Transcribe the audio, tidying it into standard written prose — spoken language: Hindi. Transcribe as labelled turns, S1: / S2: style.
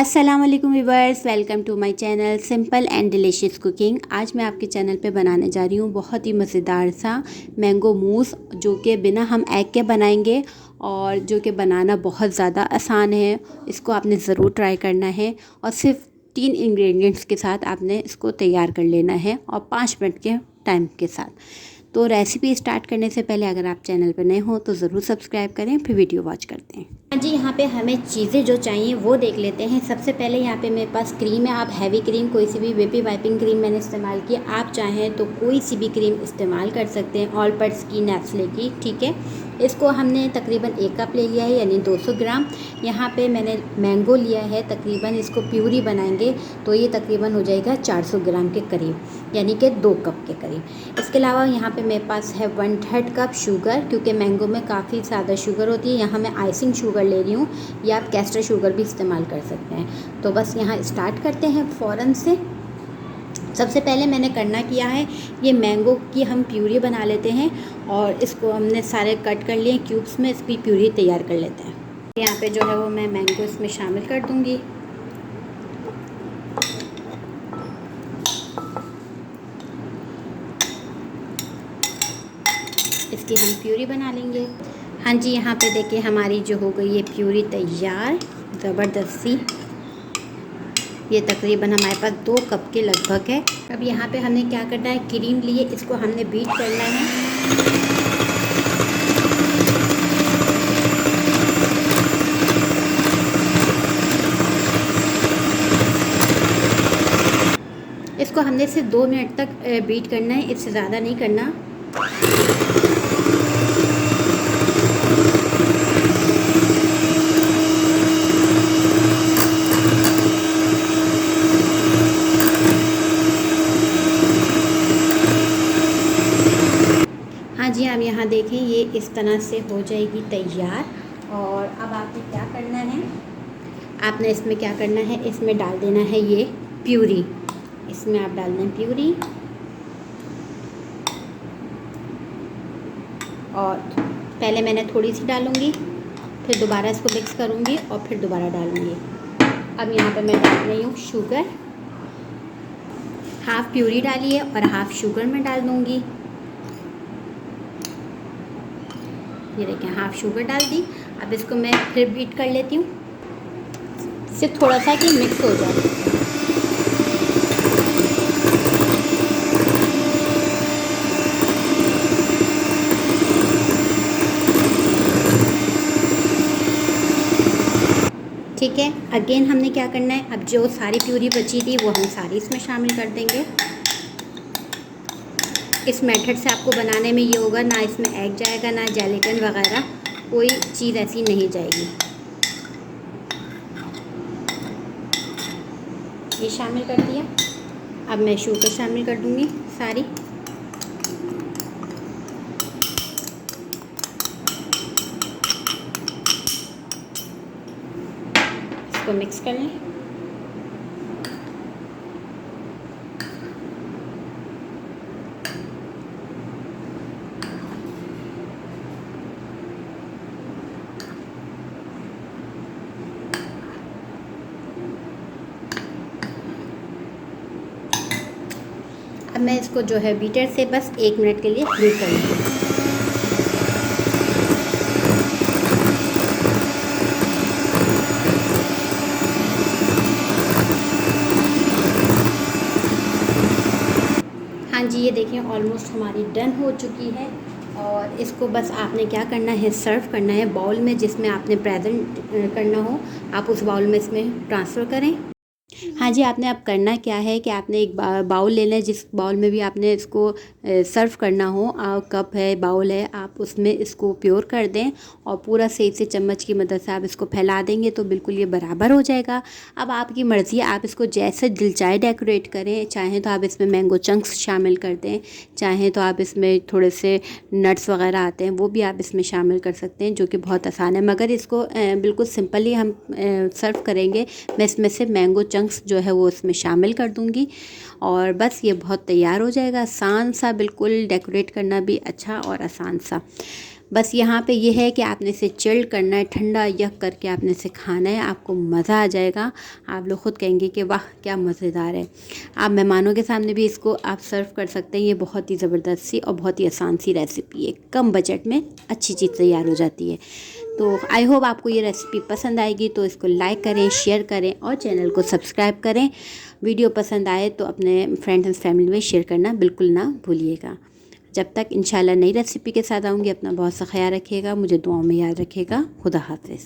S1: अस्सलाम वालेकुम viewers, welcome to my channel simple and delicious cooking. आज मैं आपके चैनल पे बनाने जा रही हूँ बहुत ही मज़ेदार सा मैंगो मूस, जो कि बिना हम एग के बनाएंगे और जो कि बनाना बहुत ज़्यादा आसान है। इसको आपने ज़रूर ट्राई करना है और सिर्फ 3 इंग्रेडिएंट्स के साथ आपने इसको तैयार कर लेना है और 5 मिनट के टाइम के साथ। तो रेसिपी स्टार्ट करने से पहले अगर आप चैनल पर नए हो तो ज़रूर सब्सक्राइब करें, फिर वीडियो वॉच करते हैं। हाँ जी, यहाँ पे हमें चीज़ें जो चाहिए वो देख लेते हैं। सबसे पहले यहाँ पे मेरे पास क्रीम है। आप हैवी क्रीम, कोई सी भी बेबी वाइपिंग क्रीम मैंने इस्तेमाल की। आप चाहें तो कोई सी भी क्रीम इस्तेमाल कर सकते हैं, ऑल पर्ट्स की, नेस्ले की, ठीक है। इसको हमने तकरीबन 1 कप ले लिया है, यानी 200 ग्राम। यहाँ पे मैंने मैंगो लिया है तकरीबन, इसको प्यूरी बनाएंगे तो ये तकरीबन हो जाएगा 400 ग्राम के करीब, यानी कि 2 कप के करीब। इसके अलावा यहाँ पे मेरे पास है 1/3 कप शुगर, क्योंकि मैंगो में काफ़ी ज़्यादा शुगर होती है। यहाँ मैं आइसिंग शुगर ले रही हूँ, या आप कैस्टर शुगर भी इस्तेमाल कर सकते हैं। तो बस यहाँ स्टार्ट करते हैं फ़ौरन से। सबसे पहले मैंने करना किया है, ये मैंगो की हम प्यूरी बना लेते हैं और इसको हमने सारे कट कर लिए क्यूब्स में। इसकी प्यूरी तैयार कर लेते हैं। यहाँ पे जो है वो मैं मैंगो इसमें शामिल कर दूँगी। इसकी हम प्यूरी बना लेंगे। हाँ जी, यहाँ पे देखिए हमारी जो हो गई ये प्यूरी तैयार, ज़बरदस्त सी। ये तकरीबन हमारे पास 2 कप के लगभग है। अब यहाँ पे हमने क्या करना है, क्रीम लिए, इसको हमने बीट करना है। इसको हमने सिर्फ 2 मिनट तक बीट करना है, इससे ज़्यादा नहीं करना। हाँ जी, आप यहाँ देखें ये इस तरह से हो जाएगी तैयार। और अब आपने क्या करना है, आपने इसमें क्या करना है, इसमें डाल देना है ये प्यूरी। इसमें आप डाल दें प्यूरी और पहले मैंने थोड़ी सी डालूँगी, फिर दोबारा इसको मिक्स करूँगी और फिर दोबारा डालूँगी। अब यहाँ पे मैं डाल रही हूँ शुगर। हाफ़ प्यूरी डाली है और हाफ़ शुगर मैं डाल दूँगी। ये देखें, हाफ़ शुगर डाल दी। अब इसको मैं फिर बीट कर लेती हूँ, सिर्फ थोड़ा सा कि मिक्स हो जाए। ठीक है, अगेन हमने क्या करना है, अब जो सारी प्यूरी बची थी वो हम सारी इसमें शामिल कर देंगे। इस मेथड से आपको बनाने में ये होगा, ना इसमें एग जाएगा, ना जेलेटिन वगैरह कोई चीज़ ऐसी नहीं जाएगी। ये शामिल कर दिया। अब मैं शुगर शामिल कर दूँगी सारी। इसको मिक्स कर लें। अब मैं इसको जो है बीटर से बस 1 मिनट के लिए बीट कर लूँगी। हाँ जी, ये देखिए ऑलमोस्ट हमारी डन हो चुकी है। और इसको बस आपने क्या करना है, सर्व करना है बाउल में, जिसमें आपने प्रेजेंट करना हो, आप उस बाउल में इसमें ट्रांसफ़र करें। हाँ जी, आपने अब करना क्या है कि आपने एक बाउल लेना है, जिस बाउल में भी आपने इसको सर्व करना हो, कप है, बाउल है, आप उसमें इसको प्योर कर दें और पूरा सही से चम्मच की मदद से आप इसको फैला देंगे तो बिल्कुल ये बराबर हो जाएगा। अब आपकी मर्ज़ी है, आप इसको जैसे दिल चाहे डेकोरेट करें। चाहें तो आप इसमें मैंगो चंक्स शामिल कर दें, चाहें तो आप इसमें थोड़े से नट्स वगैरह आते हैं वो भी आप इसमें शामिल कर सकते हैं, जो कि बहुत आसान है। मगर इसको बिल्कुल सिंपली हम सर्व करेंगे। मैं इसमें से मैंगो चंक्स जो है वो इसमें शामिल कर दूंगी और बस ये बहुत तैयार हो जाएगा। आसान सा, बिल्कुल डेकोरेट करना भी अच्छा और आसान सा। बस यहाँ पे ये है कि आपने इसे चिल्ड करना है, ठंडा यक करके आपने इसे खाना है। आपको मज़ा आ जाएगा, आप लोग ख़ुद कहेंगे कि वाह क्या मज़ेदार है। आप मेहमानों के सामने भी इसको आप सर्व कर सकते हैं। ये बहुत ही ज़बरदस्त सी और बहुत ही आसान सी रेसिपी है, कम बजट में अच्छी चीज़ तैयार हो जाती है। तो आई होप आपको ये रेसिपी पसंद आएगी, तो इसको लाइक करें, शेयर करें और चैनल को सब्सक्राइब करें। वीडियो पसंद आए तो अपने फ्रेंड्स एंड फैमिली में शेयर करना बिल्कुल ना भूलिएगा। जब तक इंशाल्लाह नई रेसिपी के साथ आऊँगी, अपना बहुत सा ख्याल रखिएगा, मुझे दुआओं में याद रखिएगा। खुदा हाफिज़।